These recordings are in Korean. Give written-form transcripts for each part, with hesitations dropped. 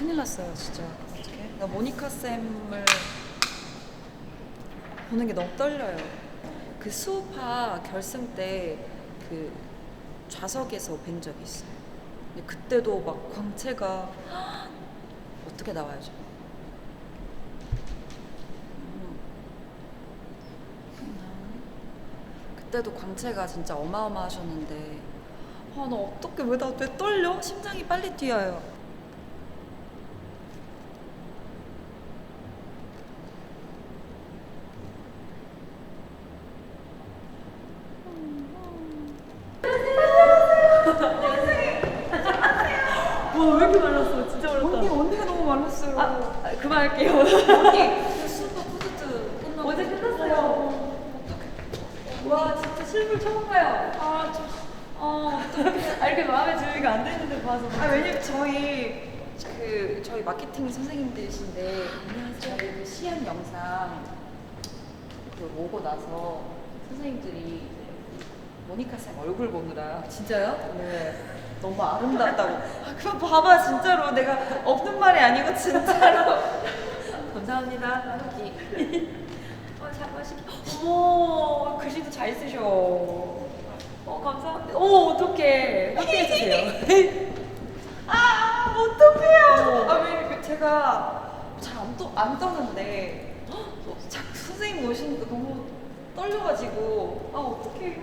큰일 났어요, 진짜. 어떡해? 나 모니카 쌤을 보는 게 너무 떨려요. 그 수우파 결승 때 그 좌석에서 뵌 적이 있어요. 근데 그때도 막 광채가 어떻게 나와야죠? 그때도 광채가 진짜 어마어마하셨는데 나 어떡해 왜 떨려? 심장이 빨리 뛰어요. 와, 왜 이렇게 말랐어? 진짜 말랐다. 언니가 너무 말랐어요. 그만할게요. 언니 슈퍼 푸드트 끝나고 어제 끝났어요. 와, 진짜 실물 처음 봐요. 이렇게 마음에 준비가 안 되는데 봐서. 왜냐면 저희 마케팅 선생님들이신데 저희 그 시연 영상 그 보고 나서 선생님들이 모니카 쌤 얼굴 보느라 진짜요? 네 너무 아름답다고. 그럼 봐봐 진짜로 내가 없는 말이 아니고 진짜로. 감사합니다. 잘 마시게. 어머, 글씨도 잘 쓰셔. 감사합니다. 어떡해. 확대해주세요. 어떡해요. 왜 이렇게 제가 잘 안 떠는데 자꾸 선생님 오시니까 너무 떨려가지고 어떡해.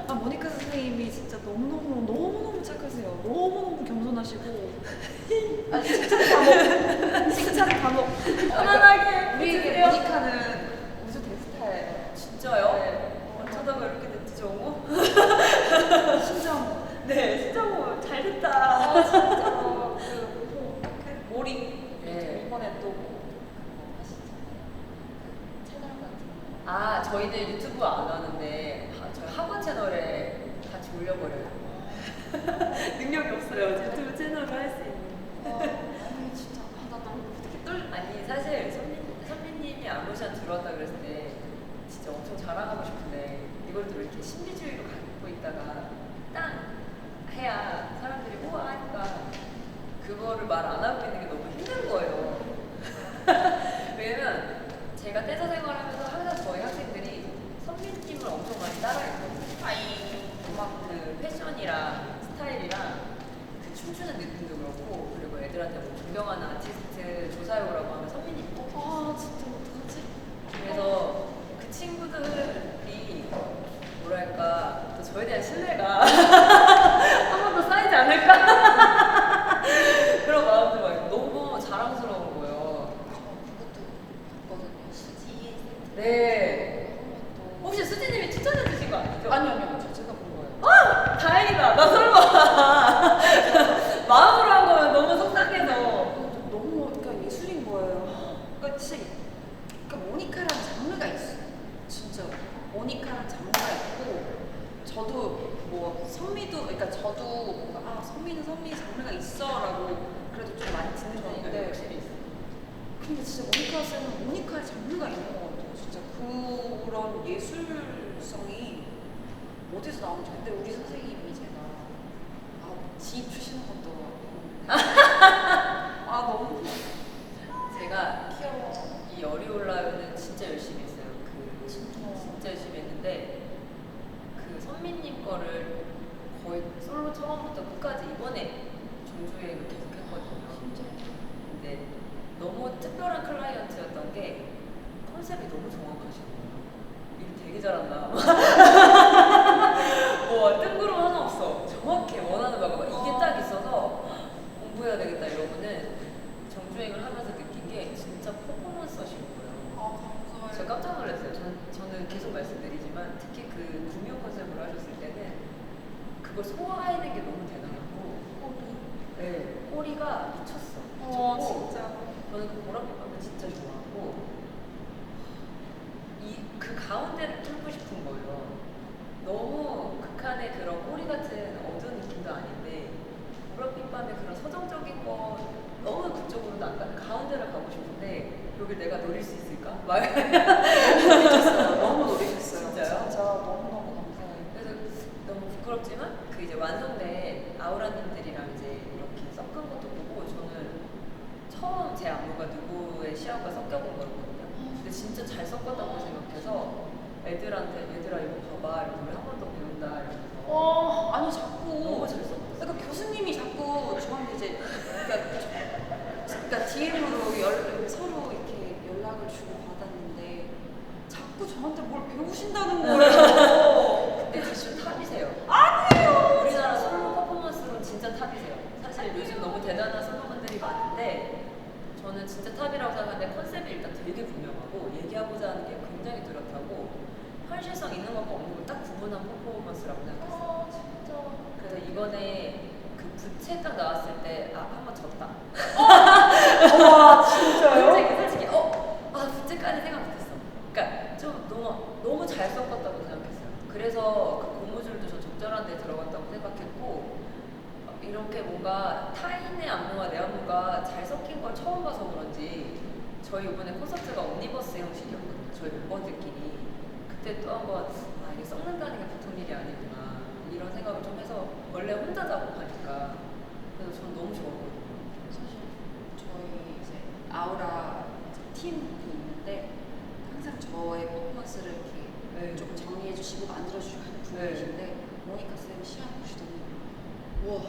모니카 선생님이 진짜 너무너무 착하세요. 너무너무 겸손하시고 칭찬 감옥. 편안하게 우리 해주세요. 모니카는 우주 대스타예요. 진짜요? 네. 어쩌다가 이렇게 됐지, 정우? 심정. 네, 진짜 뭐 잘됐다. 진짜 그 몰입. 네. 이번에 또 채널 같은 거. 저희는 유튜브 안 하는데 저희 학원 채널에 같이 올려버려요. 능력이 없어요. 유튜브 채널을 할 수 있는. 아니 진짜 나 너무 어떻게 떨. 아니 사실 선배님이 아모션 들어왔다 그랬을 때 진짜 엄청 자랑하고 싶은데 이걸 또 이렇게 신비주의로 갖고 있다가 땅 해야 사람들이 우와 하니까 그거를 말 안 하고 있는 게 너무 힘든 거예요. 왜냐면 제가 댄서 생활하면서 항상 저희 학생들이 선배님을 엄청 많이 따라했거든요. 막 그 패션이랑 스타일이랑 그 춤추는 느낌도 그렇고 그리고 애들한테 뭐 존경하는 아티스트 조사요라고 하면 선배님 꼭 진짜 어떡하지? 그래서 그 친구들이 뭐랄까 또 저에 대한 신뢰가 한 번 더 쌓이지 않을까 그런 마음도 막 너무 자랑스러운 거예요. 그것도 봤거든요. 수지. 네. 혹시 수지님이 추천해 주신 거 아니죠? 아니요. 제가 본 거예요. 다행이다. 나 설마 마음으로 한 거면 너무 속상해서. 너무 그러니까 예술인 거예요. 그러니까 모니카라는 장르가 있어요. 진짜 모니카라는 장르가 있고 저도 뭐 선미도 그러니까 저도 뭔가 선미는 선미 장르가 있어라고 그래도 좀 많이 듣는 편인데 확실히 있어. 근데 진짜 모니카 쌤은 모니카의 장르가 있는 것 같아요. 진짜 그런 예술성이 어디서 나오는지. 근데 우리 선생님이 제가 지입 주시는 것도 너무 제가 귀여워. 이 어리올라요는 진짜 열심히 했어요. 진짜. 진짜 열심히 했는데 그 선미님 거를 거의 솔로 처음부터 끝까지 이번에 정주행을 계속 했거든요. 진짜. 근데 너무 특별한 클라이언트였던 게 컨셉이 너무 정확하시고 일 되게 잘한다. 뭐 뜬구름 하나 없어. 정확해 원하는 바가 막 이게 딱 있어서 공부해야 되겠다 이러고는 정주행을 하면서 느낀 게 진짜 퍼포먼스 하시는 거예요. 감사해요. 제가 깜짝 놀랐어요. 저는 계속 말씀드리지만 특히 그 구미호 컨셉으로 하셨을 때는 그걸 소화해낸 게 너무 대단하고 네, 꼬리가 미쳤어. 미쳤고 진짜. 저는 그 보랏빛 밤을 진짜 좋아하고 그 가운데를 뚫고 싶은 거예요. 너무 극한의 그런 꼬리 같은 어두운 느낌도 아닌데 보랏빛 밤의 그런 서정적인 거 너무 그쪽으로도 안 가고 가운데를 가고 싶은데 여길 내가 노릴 수 있을까? 막 너무 노리셨어요. 진짜요? 진짜 너무너무 감사해요. 그래서 너무 부끄럽지만 그 이제 완성된 아우라님들이랑 이제 이렇게 섞은 시아과 섞여본 거였거든요. 근데 진짜 잘 섞었다고 생각해서 애들한테 얘들아 이거 봐봐 이러고 우리 한 번 더 배운다 이러면서 아니 자꾸 너무 잘 섞었어. 그러니까 교수님이 자꾸 저한테 이제 그러니까 DM으로 서로 이렇게 연락을 주고 받았는데 자꾸 저한테 뭘 배우신다는 거예요. 근데 지금 탑이세요. 아니에요. 우리나라 솔로 퍼포먼스로 진짜 탑이세요. 사실 요즘 너무 대단한 솔로분들이 많은데 저는 진짜 탑이라고 생각하는데 컨셉이 일단 되게 분명하고 얘기하고자 하는 게 굉장히 뚜렷하고 현실성 있는 것과 없는 걸 딱 구분한 퍼포먼스라고 생각했어요. 진짜. 그래서 이번에 그 부채 딱 나왔을 때 한 번 졌다. 와 진짜요? 솔직히 부채까지 생각 못했어. 그러니까 좀 너무 잘 섞었다고 생각했어요. 그래서 그 고무줄도 저 적절한 데 들어갔다고 생각했고 이렇게 뭔가 타인의 안무와 내 안무가 잘 섞인 걸 처음 봐서 그런지 저희 이번에 콘서트가 옴니버스 형식이었거든요. 저희 멤버들끼리 그때 또 한번 이게 섞는다는 게 보통 일이 아니구나 이런 생각을 좀 해서 원래 혼자 작업하니까 그래서 전 너무 좋았거든요. 사실 저희 이제 아우라 팀이 있는데 항상 저의 퍼포먼스를 이렇게 네. 좀 정리해 주시고 만들어 주시고 하는 분이신데 모니카 쌤이 시안 보시더니 우와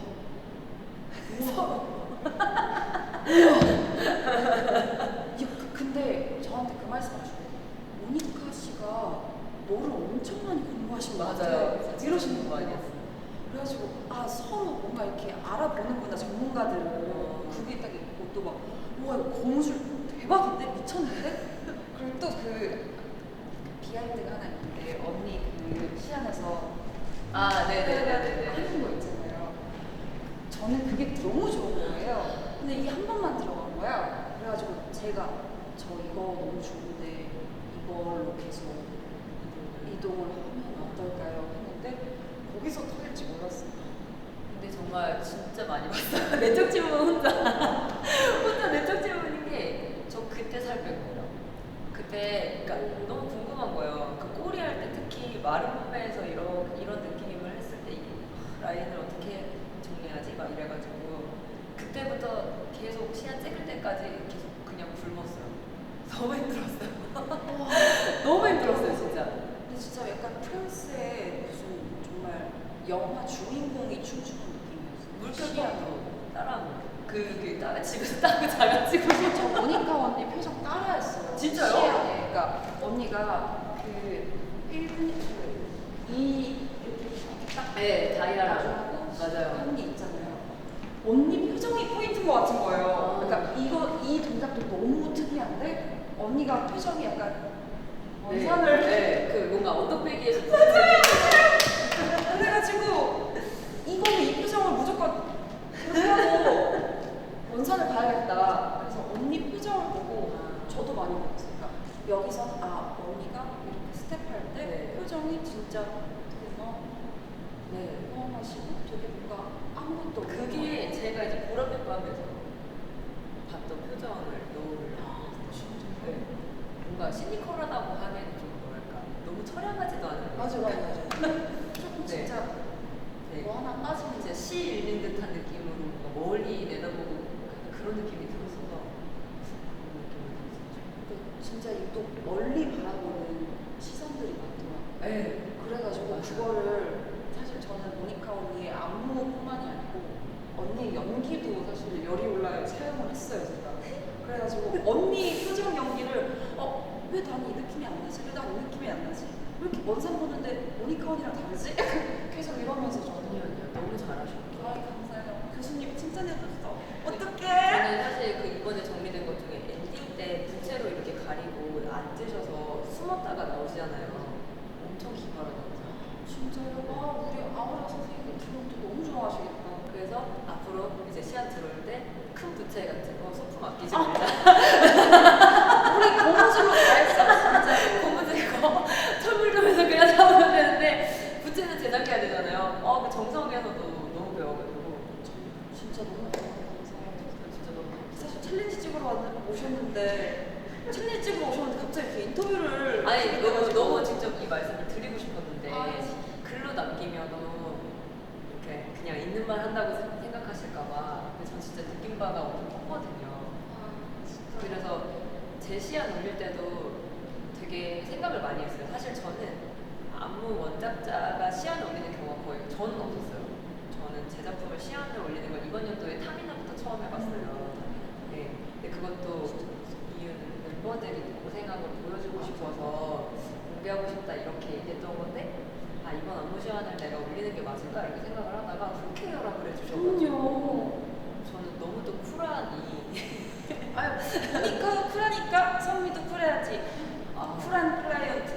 근데 저한테 그 말씀 하시고 모니카 씨가 뭐를 엄청 많이 공부하신 것 같아요. 맞아요. 이러시는 거 거예요. 아니었어요. 그래가지고 서로 뭔가 이렇게 알아보는구나 전문가들을 그게 딱 있고 또 막 우와 이거 고무줄 대박인데 미쳤는데 그리고 또 그 비하인드가 하나 있는데 언니 그 시안에서 네네네네. 하는 거 있잖아요. 저는 그게 너무 좋은 거예요. 근데 이게 한 번만 들어간 거야. 그래가지고 제가 저 이거 너무 좋은데 이걸로 계속 이동을 하면 어떨까요? 했는데 거기서 터질지 몰랐어요. 근데 정말 진짜 많이 봤어요. 내적 지문 혼자 내적 지문인 게 저 그때 살 뺀 거예요. 그때 그러니까 너무 궁금한 거예요. 그 꼬리 할 때 특히 마른 몸매에서 이런 느낌을 했을 때 이게 라인을 어떻게 정리하지 막 이래가지고 그때부터 계속 시안 찍을 때까지 계속 그냥 굶었어요. 너무 힘들었어요. 너무 힘들었어요 진짜. 근데 진짜 약간 프랑스의 무슨 정말 영화 주인공이 춤추는 느낌이었어요. 물결도 따라하는 거. 집에서 따고 자가지고 저 모니카 언니 표정 따라했어요. 진짜요? 시안에. 그러니까 언니가 그 1분 이렇게 딱 다이아라고 맞아요. 하는 게 있잖아요. 언니 표정이 포인트인 것 같은 거예요. 그러니까 이 동작도 너무 특이한데 언니가 표정이 약간 원산을 그 뭔가 언덕배기에서 그래가지고 이거는 이 표정을 무조건 이렇게 하고 원산을 봐야겠다. 그래서 언니 표정을 보고 저도 많이 배웠어요. 그러니까 여기서 언니가 이렇게 스텝할 때 표정이 진짜 되게 하시고 되게 뭔가 아무것도 없는 그게 거예요. 제가 이제 보라빛 밤에서 봤던 표정을 넣으려고 뭔가 시니컬하다고 하기에는 좀 뭐랄까 너무 처량하지도 않은 맞아. 조금 진짜 뭐 하나 빠지면 이제 시 읽는 듯한 느낌으로 뭔가 멀리 내다보고 약간 그런 느낌이 들었어서 그런 느낌을 들었었죠. 진짜 또 멀리 바라보는 시선들이 많더라고요. 그래가지고 맞아요. 그거를 사실 저는 모니카 언니의 안무뿐만이 아니고 언니의 연기도 사실 열이 올라요 사용을 했어요 제가. 그래가지고 언니 표정 연기를 왜 나는 이 느낌이 안 나지? 왜 나는 이 느낌이 안 나지? 왜 이렇게 원산 보는데 모니카 언니랑 다르지? 계속 이러면서 저는 아니요 너무 잘하셨고 감사해요. 교수님 칭찬해줬어. 어떡해? 저는 사실 그 이번에 정리된 것 중에 엔딩 때 부채로 이렇게 가리고 앉으셔서 숨었다가 나오시잖아요. 엄청 기발하다고 생각해요. 진짜요? 우리 아우라 선생님 그런 것도 너무 좋아하시겠다. 그래서 앞으로 이제 시안 들어올 때 큰 부채 같은 거 소품 아끼지 말자. 우리 고무줄로 다 했어 진짜. 고무 들고 철물점에서 그냥 사오면 되는데 부채는 제작해야 되잖아요. 그 정성에서도 너무 배워가지고 진짜 너무 감사해요. 진짜 너무 사실 챌린지 찍으러 오셨는데 챌린지 찍으러 오셨는데 갑자기 이렇게 인터뷰를 아니 하게 돼가지고. 너무 직접 이 말씀을 드리고 싶었는데 아, 글로 남기면 이렇게 그냥 있는 말 한다고 생각하실까봐 전 진짜 느낀 바가 엄청 컸거든요. 그래서 제 시안 올릴 때도 되게 생각을 많이 했어요. 사실 저는 안무 원작자가 시안을 올리는 경우가 거의 저는 없었어요. 저는 제 작품을 시안을 올리는 걸 이번 연도에 타미나부터 처음 해봤어요. 네. 근데 그것도 이유는 멤버들이 고생한 걸 보여주고 싶어서 공개하고 싶다 이렇게 얘기했던 건데 아 이번 안무 시안을 내가 올리는 게 맞을까 이렇게 생각을 하다가 흔쾌히 허락을 해주셔가지고 저는 너무 또 쿨하니 아유, 모니카가 쿨하니까 선미도 쿨해야지. 쿨한 클라이언트.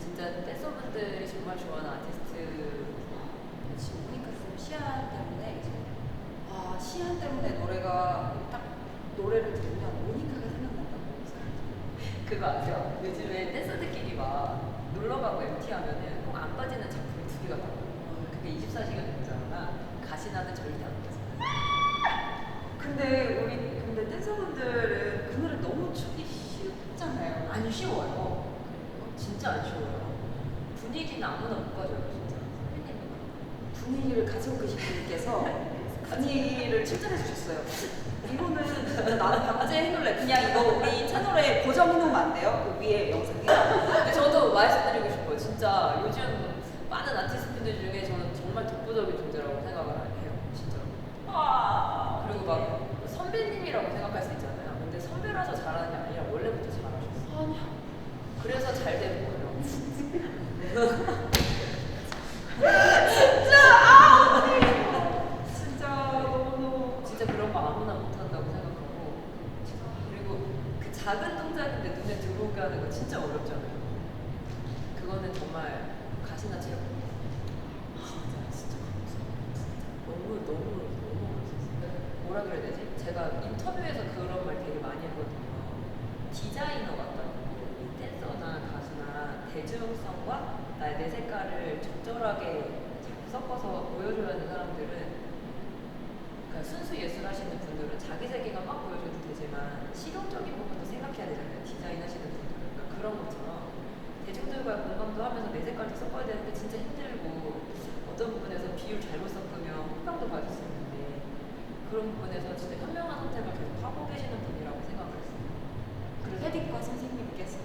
진짜 댄서분들이 정말 좋아하는 아티스트. 지금 모니카 쌤 시안 때문에 이제 시안 때문에 노래가 딱 노래를 들으면 모니카가 생각난다고. 그거 아세요? 요즘에 댄서들끼리 막 놀러가고 MT 하면은 꼭 안 빠지는 작품이 두 개가 나와요. 그게 24시간 연주하나 가시나는 절대 안 빠져요. 근데 댄서분들은 그 노래 너무 추기 쉽잖아요. 안 쉬워요. 진짜 안 쉬워요. 분위기는 아무나 못 가져요, 진짜. 분위기를 가지고 계신 분께서 분위기를 칭찬해 주셨어요. 이거는 진짜 나는 박제 해놓을래. 그냥 이거 우리 채널에 고정해놓으면 안 돼요? 그 위에 영상에. 근데 저도 말씀드리고 싶어요. 진짜 요즘 많은 아티스트분들 중에 저는 정말 독보적인 존재라고 생각을 해요. 진짜로. 그리고 막 선배님이라고 생각할 수 있잖아요. 근데 선배라서 잘하는 게 아니라 원래부터 잘하셨어요. 아니야. 그래서 잘 되는 거예요. 진짜 너무 진짜 그런 거 아무나 못한다고 생각하고 그리고 그 작은 동작인데 눈에 들어오게 하는 거 진짜 어렵잖아요. 그거는 정말 가시나 체험. 진짜 너무 어렵었어요. 뭐라 그래야 되지? 제가 인터뷰에서 그런 말 되게 많이 했거든요. 디자이너 같다고 이 댄서나 가수나 대중성과 나의 내 색깔을 적절하게 섞어서 보여줘야 하는 사람들은 그러니까 순수 예술 하시는 분들은 자기 세계가 막 보여줘도 되지만 실용적인 부분도 생각해야 되잖아요. 디자인 하시는 분들은 그러니까 그런 것처럼 대중들과의 공감도 하면서 내 색깔도 섞어야 되는데 진짜 힘들고 어떤 부분에서 비율 잘못 섞으면 호평도 받을 수 있는데 그런 부분에서 진짜 현명한 선택을 계속 하고 계시는 분이라고 생각을 했어요. 그래서 헤디과 선생님께서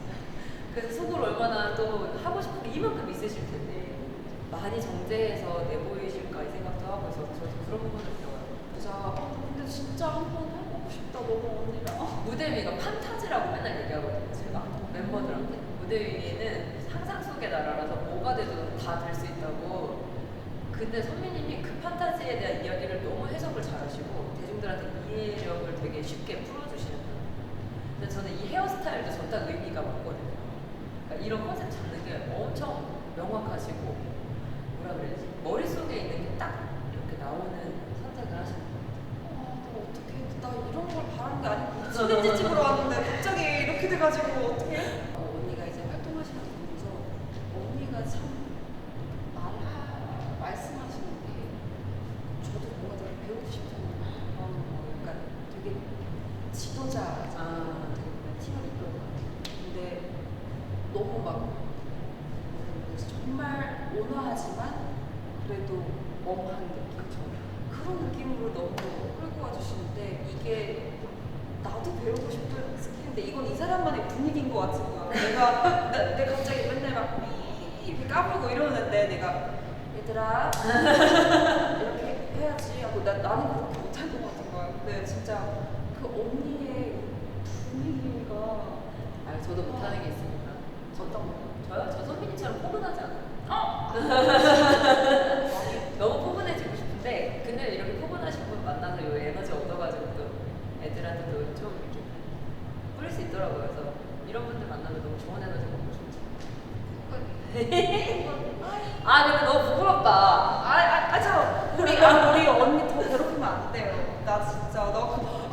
그래서 속을 얼마나 또 하고 싶은 게 이만큼 있으실 텐데 많이 정제해서 내보이실까 이 생각도 하고 있어서 저도 그런 부분을 배워요. 진짜 근데 진짜 한번 해보고 싶다 너무 언니랑. 무대 위가 판타지라고 맨날 얘기하거든요. 제가 멤버들한테 무대 위는 상상 속의 나라라서 뭐가 돼도 다 될 수 있다고. 근데 선미님이 그 판타지에 대한 이야기를 너무 해석을 잘하시고 대중들한테 이해력을 되게 쉽게 풀어주시는 거예요. 근데 저는 이 헤어스타일도 전딱 의미가 맞거든요. 그러니까 이런 컨셉 잡는 게 엄청 명확하시고 뭐라 그래야지 머릿속에 있는 게 딱 이렇게 나오는 선택을 하시는 거예요. 너 어떻게 나 이런 걸 바라는 게 아니고 챌린지 집으로 왔는데 갑자기 이렇게 돼가지고 어떻게? 언니가 이제 활동하시는 거 보면서 언니가 참 말씀하시는 게 저도 뭔가 되게 배우고 싶잖아요. 그러니까 되게 지도자잖아요. 팀을 이끌고 근데 너무 막 정말 온화하지만 그래도 멍한 느낌 그런 느낌으로 너무 끌고 와주시는데 이게 나도 배우고 싶은 스킬인데 이건 이 사람만의 분위기인 것 같은 거야. 내가 갑자기 맨날 막 이렇게 까불고 이러는데 내가 얘들아 이렇게 해야지 하고 나는 그렇게 못할 것 같은 거야. 근데 진짜 그 언니의 분위기가 저도 못하는 게 있습니다. 어떤 거? 저요? 저 선배님처럼 포근하지 않아요. 너무 포근해지고 싶은데 근데 이렇게 포근하신 분 만나서 이 에너지 얻어가지고 또 애들한테도 좀 이렇게 뿌릴 수 있더라고요. 그래서 이런 분들 만나면 너무 좋은 에너지 먹고 싶죠. 근데 너무 부끄럽다. 우리 언니 더 괴롭히면 안 돼요. 나 진짜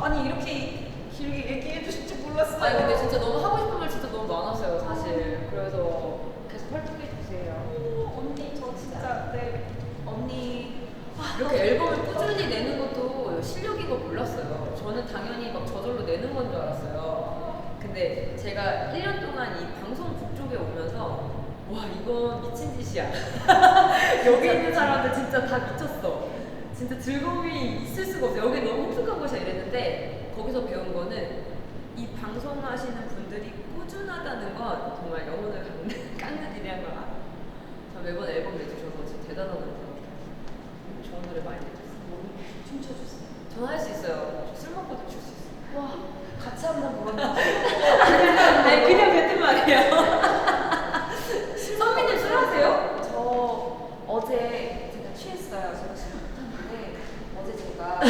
아니 이렇게 길게 얘기해 주실 줄 몰랐어요. 아니 근데 진짜 너무 하고 싶은 말 진짜 너무 많았어요 사실. 그래서 계속 활동해 주세요. 언니 저 진짜 네 언니 이렇게 앨범을 꾸준히 내는 것도 실력인 거 몰랐어요. 저는 당연히 막 저절로 내는 건 줄 알았어요. 근데 제가 1년 동안 이 방송국 쪽에 오면서 와 이건 미친 짓이야. 여기 있는 사람들 진짜 다 미쳤어. 진짜 즐거움이 있을 수가 없어요. 여기 너무 혹독한 곳이야 이랬는데 거기서 배운 거는 이 방송하시는 분들이 꾸준하다는 건 정말 영혼을 깎는 일이란 걸 알아요. 저 매번 앨범 내주셔서 진짜 대단하다고 생각해요. 좋은 노래 많이 내주셨어요. 춤춰주세요. 저는 할 수 있어요. 술 먹고도 출 수 있어요. 와, 같이 한번 불렀나? 아니 그냥 뱉은 말이에요. 선민님 술 하세요? 저 어제 제가 취했어요. 제가 술 못하는데 어제 제가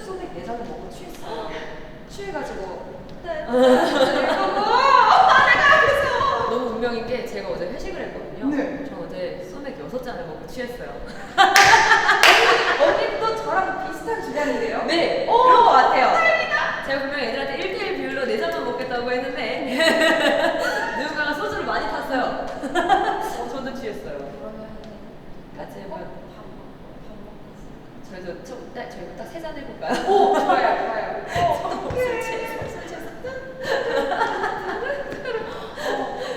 소맥 4잔을 먹고 취했어요. 취해가지고 너무 운명인 게 제가 어제 회식을 했거든요. 네. 저 어제 소맥 6잔을 먹고 취했어요. 언니도 저랑 비슷한 주량인데요? 네, 오, 그런 것 같아요. 다행이다. 제가 분명히 애들한테 1대1 비율로 4잔만 먹겠다고 했는데 누군가가 소주를 많이 탔어요. 저도 취했어요. 그러면 같이 밥 해봐요. 먹고 저희도 저희가 딱 3잔 해볼까요? 오, 좋아요, 좋아요. 술 취했어.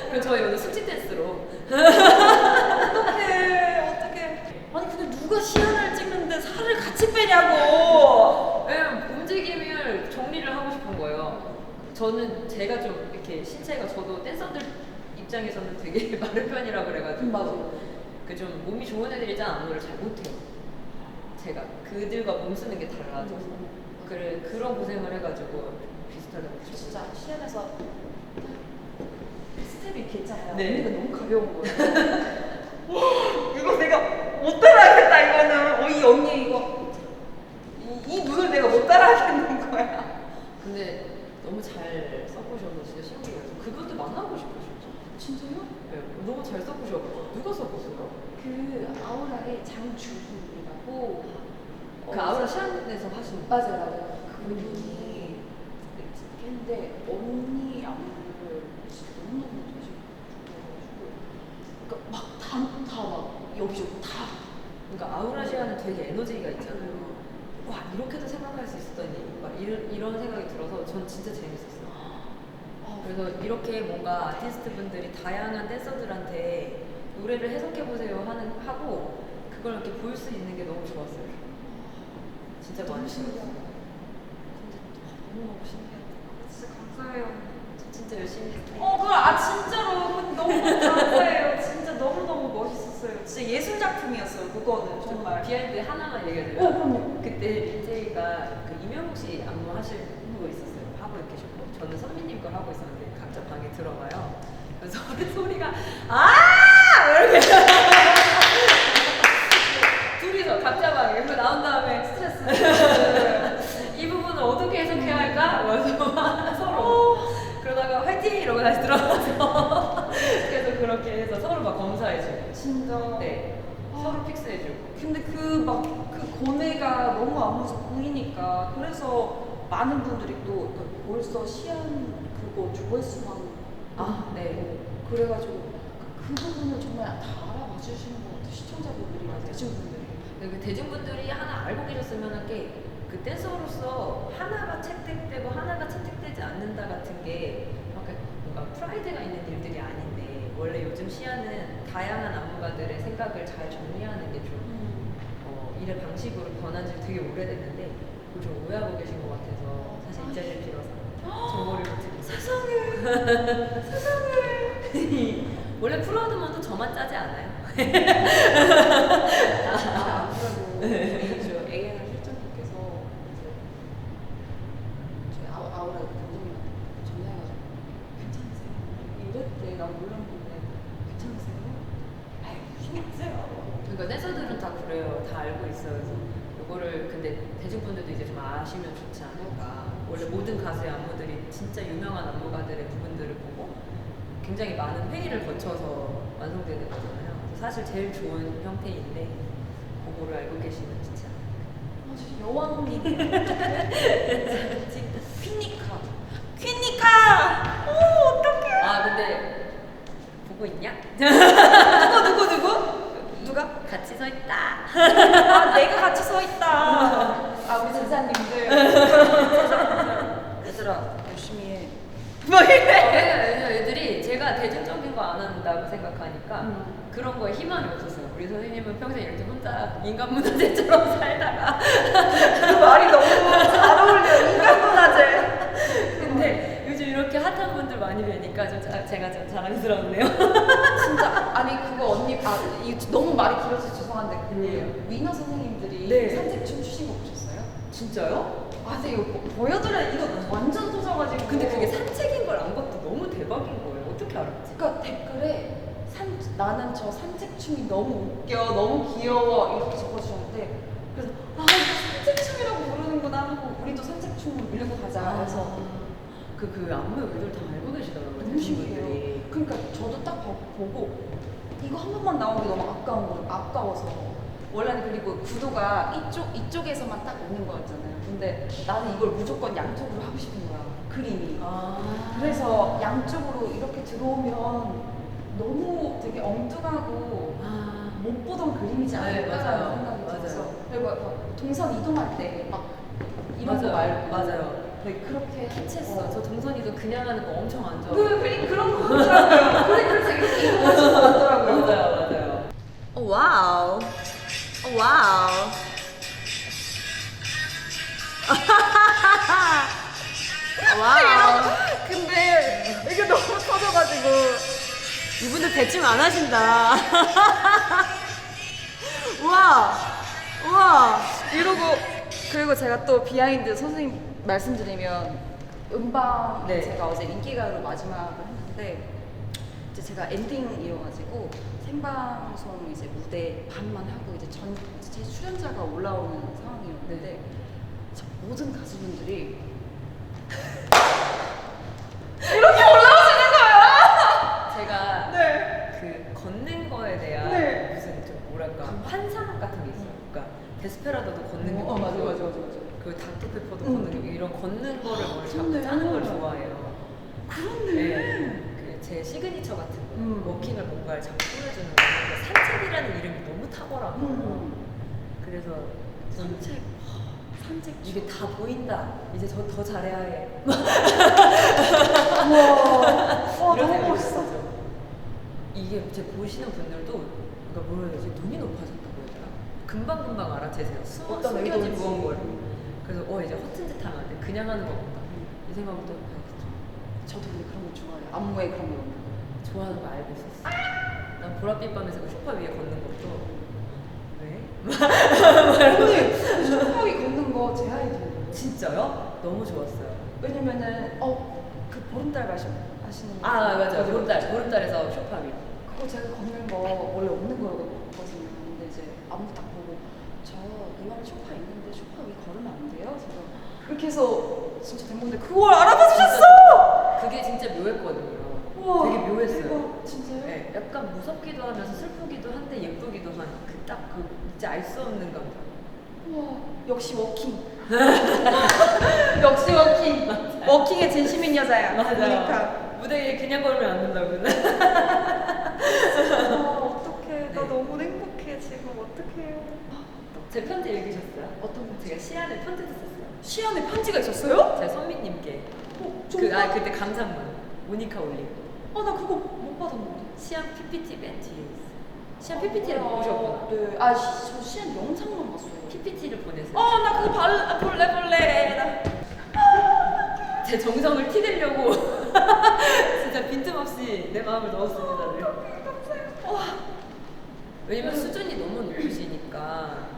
그럼 저희 오늘 숙취 댄스로. 어떡해. 아니 근데 누가 시연을 찍는데 살을 같이 빼냐고. 왜냐면 움직임을 정리를 하고 싶은 거예요. 저는 제가 좀 이렇게 신체가 저도 댄서들 입장에서는 되게 마른 편이라 그래가지고 맞아요. 그 좀 몸이 좋은 애들 일단 안무를 잘 못해요. 제가 그들과 몸 쓰는 게 달라져서 그래 그런 고생을 해가지고 비슷하다고 진짜 시연에서 스텝이 이렇게 있잖아요. 네. 언니가 너무 가벼운 거예요. 이거 내가 못 따라하겠다 이거는. 이 언니 이거 이 눈을 내가 못 따라하겠는 거야. 근데 너무 잘 섞으셔서 진짜 신기해요. 그것도 만나고 싶어요 진짜. 진짜요? 네, 너무 잘 섞으셔. 누가 섞었어요? 그 아우라의 장주훈이라고 그 아우라 시안에서 하신 맞아요. 그분이 했는데 언니 안무를 진짜 너무너무 잘해가지고 그러니까 막다막 여기저기 다. 그러니까 아우라시아는 되게 에너지가 있잖아요. 와 이렇게도 생각할 수 있었다니 막 이런 생각이 들어서 전 진짜 재밌었어요. 그래서 이렇게 뭔가 아티스트 분들이 다양한 댄서들한테 노래를 해석해보세요 하고 그걸 이렇게 볼 수 있는 게 너무 좋았어요. 진짜 많이 신기하다. 좋았어요. 너무 신기하다. 진짜 감사해요. 저 진짜 열심히 했어요. 진짜로 너무 감사해요. 진짜 너무너무 멋있었어요. 진짜 예술 작품이었어요. 그거는 정말. 비하인드 하나만 얘기해드려요. 그럼요. 그때 리제이가 그 이명국 씨 안무 하실 분 있었어요. 하고 계셨고 저는 선미님 걸 하고 있었는데 각자 방에 들어가요. 그래서 소리가 이렇게 둘이서 각자 방에 그래서 나온 다음에 스트레스 이 부분을 어떻게 해석해야 할까? 그래서 서로 그러다가 화이팅 이러고 다시 들어가서 계속 그렇게 해서 서로 막 검사해주고 진짜. 네 서로 픽스해주고 근데 그 고뇌가 너무 안무에서 보이니까 그래서 많은 분들이 또 벌써 시안 그거 조회수만 네. 그래가지고 그 부분을 정말 다 알아봐 주시는 것 같아요. 시청자분들이랑 대중분들이. 그 대중분들이 하나 알고 계셨으면 그 댄서로서 하나가 채택되고 하나가 채택되지 않는다 같은 게 뭔가 프라이드가 있는 일들이 아닌데 원래 요즘 시아는 다양한 안무가들의 생각을 잘 정리하는 게 좀 일의 방식으로 변한 지 되게 오래됐는데 그걸 좀 오해하고 계신 것 같아서 사실 이 자리를 빌어서 정보를 드리고 세상에. 세상에. 원래 프로드먼도 저만 짜지 않아요. 아무래도 ANR 실장님께서 저희 아우라 감독님한테 전화해가지고 괜찮으세요? 이랬대. 난 몰랐는데 괜찮으세요? 아유 힘내세요. 그러니까 댄서들은 다 그래요. 다 알고 있어요. 그래서 이거를 근데 대중분들도 이제 좀 아시면 좋지 않을까. 원래 모든 가수의 안무들이 진짜 유명한 안무가들의 부분들을 보고 굉장히 많은 회의를 거쳐서 완성되는 거잖아요. 사실 제일 좋은 형태인데 그거를 알고 계시면 진짜 진짜 여왕님. 퀸니카. 오 어떡해. 근데 보고 있냐? 누구? 누가? 같이 서 있다. 내가 같이 서 있다. 우리 제자님들. 얘들아 열심히 해. 뭐 왜냐면 애들이 제가 대중적인 거 안 한다고 생각하니까 그런 거에 희망이 없었어요. 우리 선생님은 평생 이렇게 혼자 인간 문화재처럼 살다가 그 말이 너무 잘 어울려. 인간 문화재. 근데 요즘 이렇게 진짜요? 아, 근데 이거 보여드려. 이거 완전 터져가지고. 근데 그게 산책인 걸 안 것도 너무 대박인 거예요. 어떻게 알았지? 그러니까 댓글에 나는 저 산책춤이 너무 웃겨, 너무 귀여워 이렇게 적어주셨는데 그래서 이거 산책춤이라고 부르는구나 하고 우리도 산책춤을 밀고 가자. 그래서 그 안무 외들 다 알고 계시더라고요. 너무 신기해요. 그러니까 저도 딱 보고 이거 한 번만 나오는 게 너무 아까워서 원래는 그리고 구도가 이쪽에서만 딱 오는 거였잖아요. 근데 나는 이걸 무조건 양쪽으로 하고 싶은 거야. 그림이. 그래서 양쪽으로 이렇게 들어오면 너무 되게 엉뚱하고 못 보던 그림이지 않을까라는 생각이 들어서 그리고 막 동선 이동할 때 막 이런 거 말고 맞아요. 네, 그렇게 했어. 저 동선 이동 그냥 하는 거 엄청 안 좋아해요. 그런 거 같더라고요. 그래서 이렇게 이동하시는 거 같더라고요. 맞아요. 와우. 와우. 와우. 근데 이게 너무 터져가지고 이분들 대충 안 하신다. 우와. 이러고 그리고 제가 또 비하인드 선생님 말씀드리면 음방 네. 제가 어제 인기가요로 마지막을 했는데 이제 제가 엔딩이어가지고 생방송 이제 무대 반만 하고 이제 제 출연자가 올라오는 상황이었는데 저 모든 가수분들이 이렇게 올라오시는 거예요. 제가 네. 그 걷는 거에 대한 네. 무슨 좀 뭐랄까 환상 같은 게 있어요. 그러니까 데스페라도도 걷는 게 맞아. 그 닥터페퍼도 걷는 게 이런 걷는 거를 머리 잡고 그렇네. 짜는 걸 좋아해요. 그렇네. 네. 제 시그니처 같은 거, 워킹을 뭔가를 자꾸 보여주는 거. 그러니까 산책이라는 이름이 너무 탁월하고 그래서 산책 이게 다 보인다. 이제 저 더 잘해야 해. 와 이런 너무 생각이 멋있어. 들었어요. 이게 제 보시는 분들도 그러니까 뭐라 해야 되지? 눈이 높아졌다고 해야 되나? 금방금방 알아채세요. 어떤 숨겨진 의도인지. 무언가를. 그래서 이제 허튼 짓 하면 안 돼. 그냥 하는 것보다 이 생각부터 해야겠죠. 저도 근데 그런 거 좋아해요. 안무에 그런 거. 좋아하는 거 알고 있었어. 난 보랏빛 밤에서 그 소파 위에 걷는 것도 왜? 언니 쇼파위 걷는 거 제 아이디어예요. 진짜요? 너무 좋았어요. 왜냐면은 그 보름달 하시는 거. 맞아요. 보름달에서 소파 위. 그거 제가 걷는 거 원래 없는 거거든요. 근데 이제 안무 딱 보고 저 이왕 쇼파 있는데 쇼파 위 걸으면 안 돼요? 제가 그렇게 해서 진짜 된 건데 그걸 알아봐 주셨어. 그게 진짜 묘했거든요. 우와, 되게 묘했어요. 대박. 진짜요? 네, 약간 무섭기도 하면서 슬프기도 한데 예쁘기도 한 그 딱 그 진짜 알 수 없는 감정. 우와, 역시 워킹. 역시 워킹. 워킹의 진심인 여자야. 모니카. 무대 위에 그냥 걸으면 안 된다고. 어떡해. 나 네. 너무 행복해 지금. 어떡해요. 제 편지 읽으셨어요? 어떤 편지? 제가 시안에 편지도 썼어요. 시안에 편지가 있었어요? 제가 선미님께. 정말? 그때 감상문 모니카 올리고. 나 그거 못 받았는데. 시안 PPT 맨 뒤에 있어. 시안 PPT를 보셨구나. 네. 저 시안 영상만 봤어요. PPT를 보내세요. 나 그거 볼래. 제 정성을 티내려고 진짜 빈틈없이 내 마음을 넣었습니다. 왜냐면 수준이 너무 높으시니까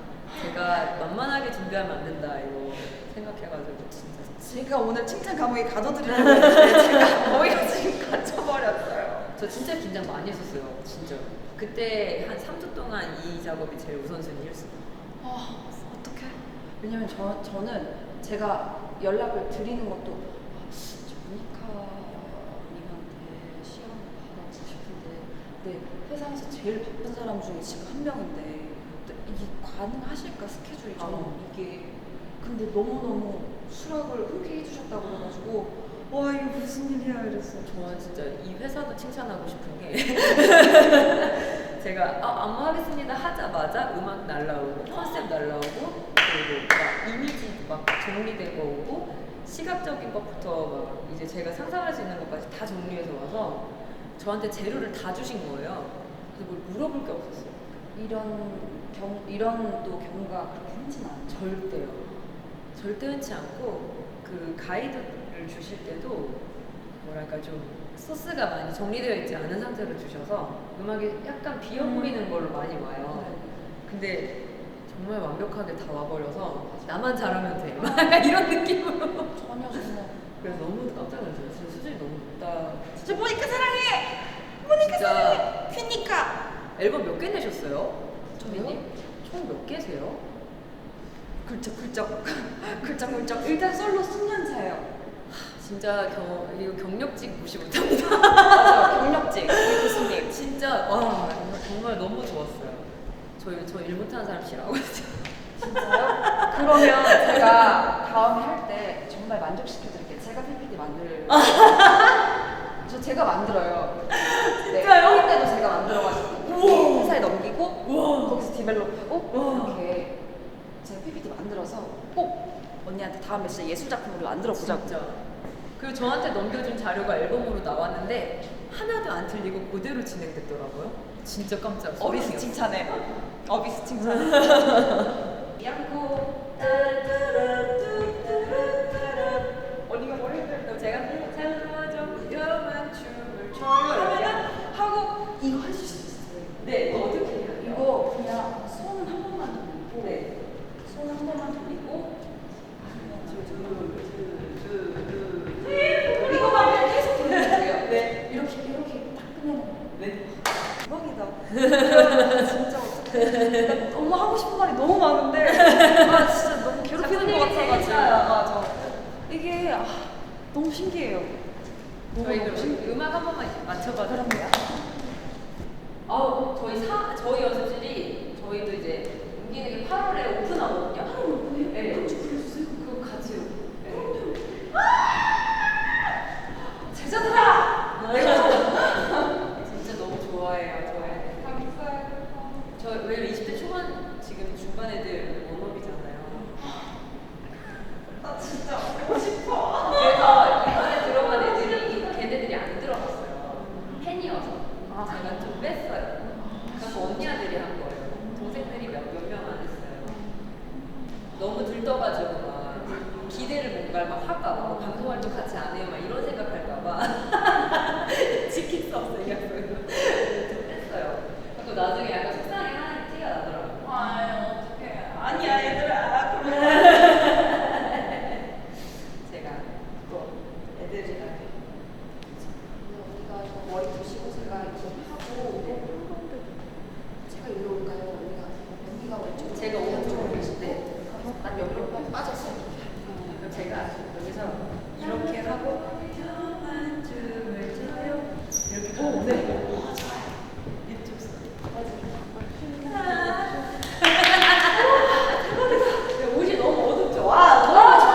제가 만만하게 준비하면 안 된다 이거 생각해가지고 진짜 제가 오늘 칭찬 감옥에 가둬드리려고 했는데 제가 거기가 지금 갇혀버렸어요. 저 진짜 긴장 많이 했었어요. 진짜 그때 한 3주 동안 이 작업이 제일 우선순위였어요. 어떡해. 왜냐면 저는 제가 연락을 드리는 것도 저 모니카님한테 시험 받아보고 싶은데 근데 회사에서 제일 바쁜 사람 중에 지금 한 명인데 이게 가능하실까 스케줄이 저는 이게 근데 너무너무 수락을 흔쾌히 해주셨다고 그래가지고 와 이게 무슨 일이야 이랬어요. 저는 진짜 이 회사도 칭찬하고 싶은 게 제가 안무하겠습니다 하자마자 음악 날라오고 컨셉 날라오고 그리고 막 이미지 막 정리되고 오고 시각적인 것부터 막 이제 제가 상상할 수 있는 것까지 다 정리해서 와서 저한테 재료를 다 주신 거예요. 그래서 뭘 물어볼 게 없었어요. 이런 또 경우가 그렇게 흔치 않아요. 절대요. 절대 흔치 않고 그 가이드를 주실 때도 뭐랄까 좀 소스가 많이 정리되어 있지 않은 상태로 주셔서 음악이 약간 비어 보이는 걸로 많이 와요. 근데 정말 완벽하게 다 와버려서 나만 잘하면 돼. 약간 이런 느낌으로. 전혀. 그래서 너무 깜짝 놀랐어요. 진짜 수준이 너무 높다. 진짜 모니카 사랑해. 모니카 진짜. 사랑해. 휘니카. 앨범 몇 개 내셨어요? 저요? 선배님? 총 몇 개세요? 굴쩍. 일단 솔로 10년 차예요. 진짜 이거 경력직 무시 못합니다. 맞아요. 경력직 우리 교수님. 진짜 와 정말 너무 좋았어요. 저 일 못하는 사람 싫어하거든요. 진짜요? 그러면 제가 다음에 할 때 정말 만족시켜드릴게요. 제가 PPT 제가 만들어요. 진짜요? 회의 때도 제가 만들어가지고 회사에 넘기고 거기서 디벨롭하고 우와. 이렇게 제가 PPT 만들어서 꼭 언니한테 다음에 진짜 예술 작품으로 만들어 보자고. 진짜. 그리고 저한테 넘겨준 자료가 앨범으로 나왔는데 하나도 안 틀리고 그대로 진행됐더라고요. 진짜 깜짝 어비스 소름이었어요. 칭찬해. 어비스 칭찬해. 양고 언니가 뭘 해야 돼? 제가 좀 위험한 춤을 춰요. 하면은 하고 이거 할 수 있어요. 네, 이거 어떻게 해요? 이거 그냥 손 한 번만 돌리고 네. 손 한 번만 돌리고 네. 이거만 그냥 계속 돌리면 돼요. 네. 이렇게 딱 끝내는 거. 네. 대박이다. 진짜 어떡해. 나 너무 하고 싶은 말이 너무 많은데 진짜 너무 괴롭히는 것 같아가지고. 맞아. 이게 너무 신기해요. 저희 너무 신기해요. 그럼 음악 한 번만 맞춰봐도 그럼요. 저희 연습실이 저희도 이제 옮기는 게 8월에 오픈하거든요. 8월에 오픈해요? 네. 불러주세요. 그거 같이요. 그럼요. 네. 제자들아! 진짜 너무 좋아해요. 저 왜냐면 20대 초반 지금 중반 애들 원업이잖아요. 나 진짜 하고 싶어. 그래서 이번에 들어간 애들이 걔네들이 안 들어갔어요. 팬이어서 제가 좀 뺐어요. 그래서 언니아들이 한 거예요. 동생들이 몇 명 안 했어요. 너무 들떠가지고 막 기대를 뭔가 막 할까 봐 방송 활동 같이 안 해요. 막 이런 생각할까 봐 지킬 수 없어 이 약속을 좀 뺐어요. 또 나중에 약간 속상해하는 티가 나더라고요. 아유, 어떡해. 아니야, 얘들아. 그러면. 제가 또 애들이랑. 언니가 이거 머리 부시고 제가 이거 하고. 제가 일로 올까요? 언니가 왼쪽. 제가 오른쪽으로 계실 때 난 여기로 빠졌어. 그럼 제가 여기서 이렇게 하고 위험한 춤을 춰요 이렇게 하고 네. 이쪽 옷이 너무 어둡죠? 와, 정말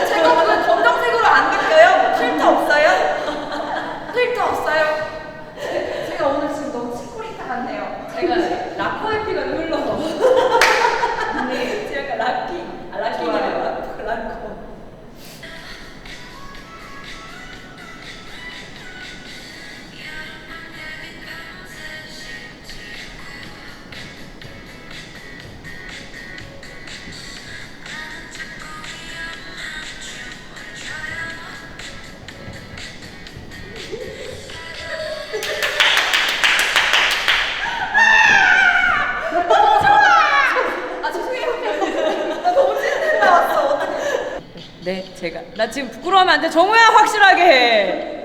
제가 그 검정색으로 안 느껴요? 필터 없어요? 필터 없어요? 제가 오늘 지금 너무 치코리타 같네요. 제가 락커의 피가 흘러서 네, 제가 락키라고 락커 네, 제가 나 지금 부끄러우면 안 돼. 정우야 확실하게 해.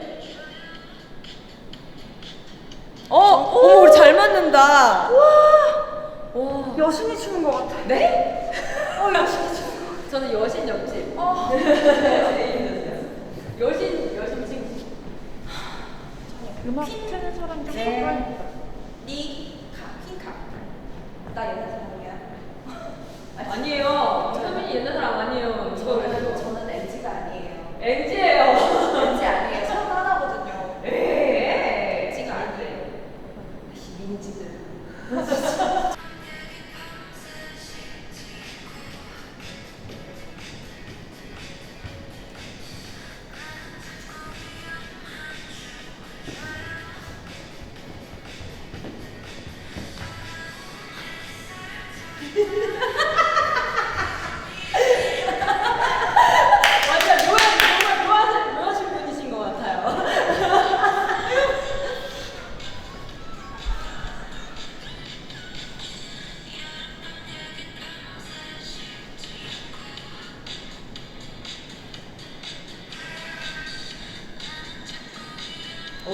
어머 우리 잘 맞는다. 와. 여신이 추는 것 같아. 네? 여신이 추는 것 같아. 저는 여신 옆집. 여신 친구. 음악 트는 사람 좀 네. 핑카. 나 옛날 사람이야. 아니에요. 현민이 옛날 사람 아니에요. 저는 LG가 아니에요. LG예요. LG 아니에요. 서른 하나거든요. 에. LG가 아니에요. 민지들. 완전 정말 묘하신 분이신 것 같아요.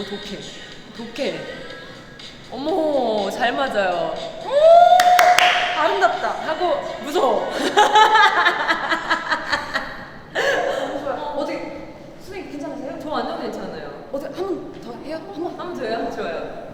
독해. 독해. 어머, 잘 맞아요. 아름답다. 하고, 무서워. 어떻게 선생님 괜찮으세요? 저 완전 괜찮아요. 어떻게 한 번 더 해요? 한 번. 한번 더요? 좋아요.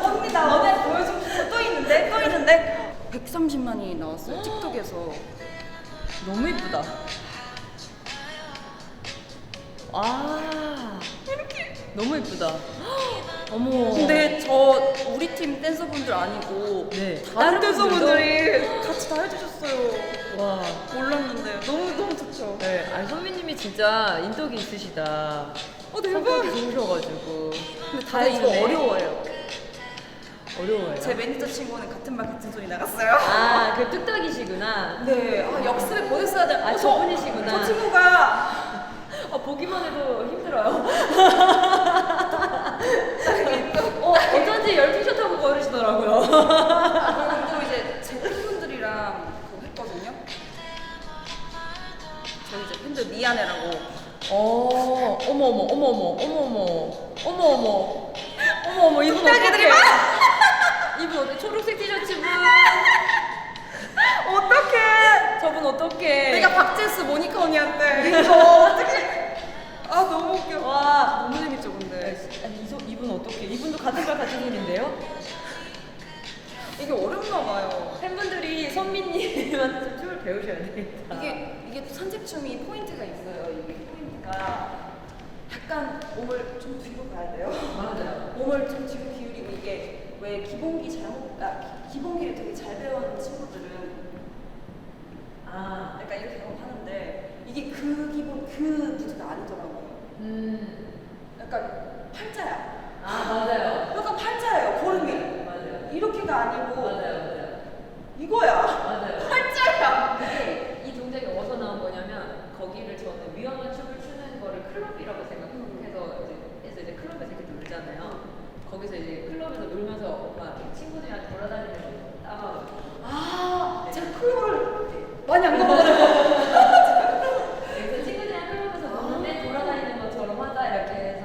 언니 나 너네 보여주고 싶은 또 있는데? 또 있는데? 130만이 나왔어요 틱톡에서. 너무 이쁘다. 아, 이렇게. 너무 이쁘다. 어머. 근데 저 우리 팀 댄서분들 아니고 네. 다른 댄서분들이 같이 다 해주셨어요. 와. 몰랐는데 너무 좋죠. 네, 아니 선배님이 진짜 인덕이 있으시다. 대박. 성격이 좋으셔가지고. 근데 다들 이거 해주네. 어려워요. 어려워요. 제 매니저 친구는 같은 말 같은 소리 나갔어요. 아, 그 뚝딱이시구나. 네, 역습에 보냈어야 돼. 아, 저분이시구나. 저 친구가 보기만 해도 힘들어요. 어쩐지 12샷 하고 걸으시더라고요. 그리고 또 이제 제 팬분들이랑 그거 했거든요. 저희 이제 팬들 미안해라고. 어머, 이분 뚝딱이들이 어떡해. 이분 어때? 초록색 티셔츠 분. 어떡해. 저분 어떡해. 내가 박제스 모니카 언니한테. 이거 어떡해. 아 너무 웃겨. 와. 너무 재밌죠 근데. 아니, 이분 어떡해. 이분도 같은 말 같은 분인데요? 이게 어렵나 봐요. 팬분들이 선미님한테 좀 춤을 배우셔야 되겠다. 이게 또 산책춤이 포인트가 있어요. 이게 포인트가 약간 몸을 좀 뒤로 가야 돼요. 맞아요. 몸을 좀 뒤로 기울이고 이게 왜 기본기를 되게 잘 배운 친구들은 약간 이렇게 하는데 이게 그 기본 그 무드가 아니더라고요. 약간 팔자야. 맞아요. 약간 팔자예요. 걸음이. 맞아요. 이렇게가 아니고 맞아요. 이거야. 맞아요. 팔자야. 이게 이 동작이 어디서 나온 거냐면 거기를 저는 위험한 춤을 추는 거를 클럽이라고 생각해서 이제 클럽에서 이렇게 놀잖아요. 거기서 이제 클럽에서 놀면서 막 친구들이랑 돌아다니면서 따라하고. 제가 클럽을 많이 안 가봐가지고. 그래서 친구들이랑 클럽에서 노는데 돌아다니는 것처럼 하자 이렇게 해서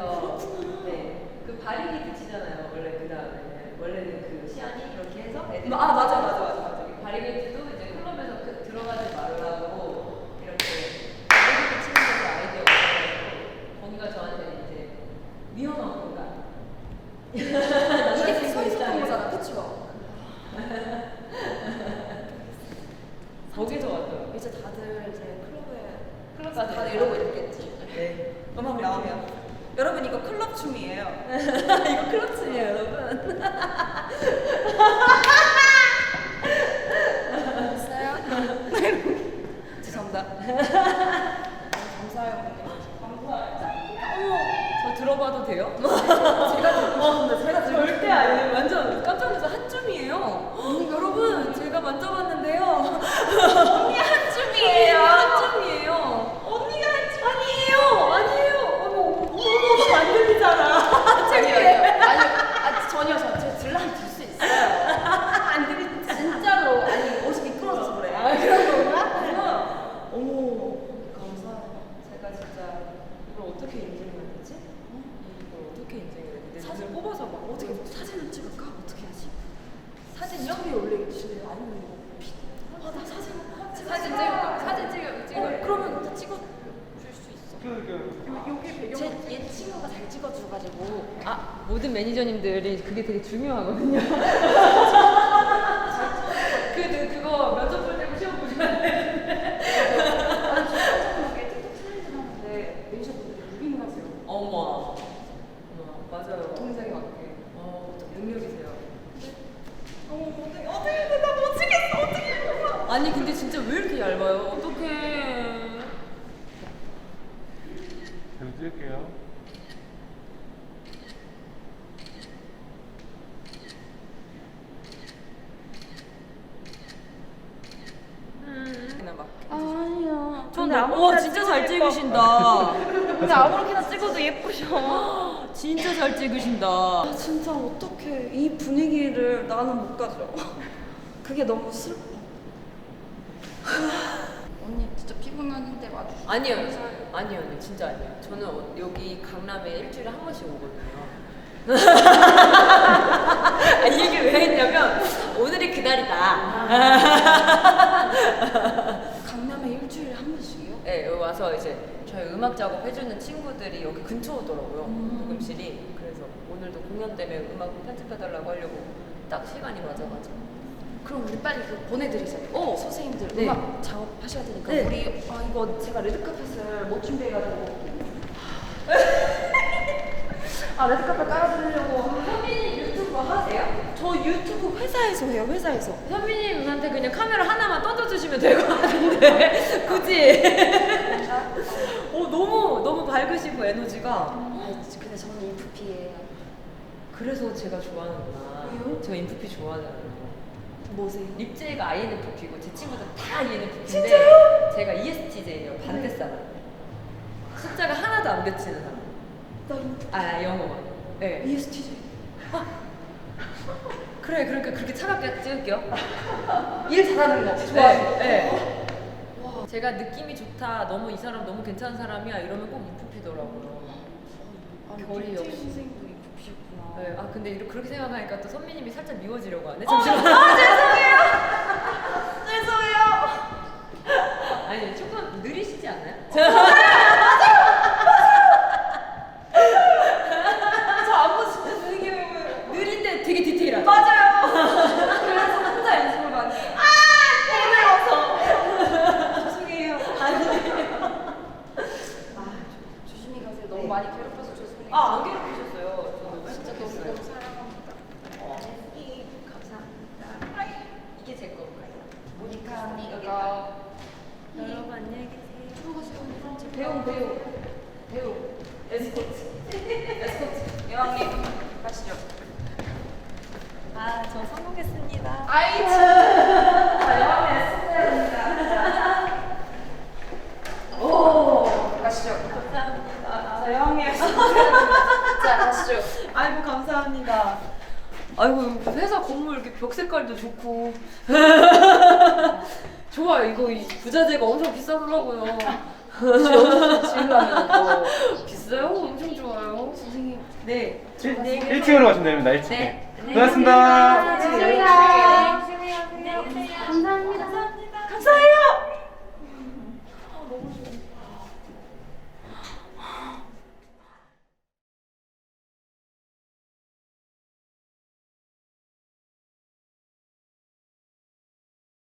네. 그 바리기트 치잖아요. 원래는 그 시안이 이렇게 해서 애들 맞아. 바리게이트도 이제 클럽에서 들어가지 말라고 이렇게 바리게이트 치는 데서 아이디어가 있어가지고 거기가 저한테 이제 위험한 공간. 이게 서 있었던 거잖아, 그쵸? 거기서 왔죠. 이제 다들 이제 클럽 가서 다들 이러고 있겠지. 네. 음악 나오면. 여러분 이거 클럽 춤이에요. 이거 클럽 춤이에요, 여러분. 됐어요? 죄송합니다. 감사해요. 어머, 저 들어봐도 돼요? 제가 절대 아니에요. 완전 깜짝 놀라서 한 줌이에요. 여러분, 제가 만져봤는데요. 언니 한 춤이에요. 한 줌이에요. 언니가 한 춤. 아니에요. 어머, 안 들리잖아. 전혀 제 들라면 들 수 있어요. 안 들리 진짜로 옷이 미끄러져서 그래. 그런 건가? 어머 감사해요. 제가 진짜 이걸 어떻게 인증을 했지? 이걸 어떻게 인증을 했는데 사진 뽑아서 막 어떻게 사진을 찍을까? 어떻게 하지? 사진요? 스토리 올리실래요? 아니면 이거 나 사진 찍을까? 사진 찍어. 그러면 다 찍어 줄 수 있어. 여기 배경. 얘 친구가 잘 찍어줘가지고. 모든 매니저님들이 그게 되게 중요하거든요. 그거 면접 볼 때 시험 보셔야 돼. 아니 진짜 틱톡 챌린지 하는데 매니저분들이 무빙하세요. 어머. 맞아요. 동작에 맞게. 능력이세요. 어머 어떻게 나 못 찍겠어 어떻게? 아니 근데 진짜 왜 이렇게 얇아요? 어떡해. 잘 찍을게요. 와 진짜 잘 찍으신다. 근데 아무렇게나 찍어도 예쁘셔. 진짜 잘 찍으신다. 아, 진짜 어떡해. 이 분위기를 나는 못 가져. 그게 너무 슬퍼. 언니 진짜 피곤한데 와주셔서 아니요, 감사해요. 아니요, 진짜 아니에요. 저는 여기 강남에 일주일에 한 번씩 오거든요. 이 얘기 왜 했냐면 오늘이 그날이다. 강남에 일주일에 한 번씩이요? 네, 여기 와서 이제 저희 음악 작업 해주는 친구들이 여기 근처 오더라고요. 녹음실이. 그래서 오늘도 공연 때문에 음악 편집해달라고 하려고 딱 시간이 맞아가지고. 그럼 우리 빨리 그 보내드리세요. 선생님들 네. 음악 작업하셔야 되니까 네. 우리 이거 제가 레드카펫을 못 준비해가지고 레드카펫 깔아드리려고. 현민이 유튜브 하세요? 저 유튜브 회사에서 해요. 회사에서. 현민님한테 그냥 카메라 하나만 던져주시면 될 것 같은데 굳이. 너무 밝으시고 에너지가. 근데 저는 인프피예요. 그래서 제가 좋아하는구나. 왜요? 저 인프피 좋아하잖아요. 뭐세요? 립제이가 INFP고 제 친구들 다 INFP인데 진짜요? 제가 ESTJ예요. 반대 사람. 숫자가 하나도 안 겹치는 사람. 나 인프피. 영어만. 네. ESTJ. 그래, 그러니까 그렇게 차갑게 찍을게요. 일 잘하는 거 좋아해요. 네. 제가 느낌이 좋다, 너무 이 사람 너무 괜찮은 사람이야 이러면 꼭 인프피더라고요. 결이 없이. 선생님도 인프피였구나. 네, 근데 그렇게 생각하니까 또 선미님이 살짝 미워지려고 하네. 잠시만. 죄송해요. 아니 조금 느리시지 않아요? 저 안무 진짜 분위기 보면 느린데 되게 디테일하죠? 맞아요. 그래서 혼자 연습을 많이 해요. 힘들어서. 죄송해요. 조심히 가세요. 너무 많이 괴롭혀서 죄송해요. 안 괴롭히셨어요. 저는 진짜 너무 사랑합니다. 감사합니다. 이게 제 건가요? 모니카 언니 이거. 여러분 안녕히 계세요. 들어가세요. 배우. 에스코트. 여왕님 가시죠. 저 성공했습니다. 아이 진짜. 여왕님 에스코트 됩니다. 오 가시죠. 감사합니다. 여왕님 에스코트. 자 가시죠. 아이고 감사합니다. 아이고 회사 건물 이렇게 벽 색깔도 좋고 좋아요. 이거 이 부자재가 엄청 비싸더라고요. 지으려면 더 비싸요? 엄청 좋아요. 선생님. 네. 1층으로 가시면 됩니다. 1층에. 네. 고맙습니다. 감사합니다.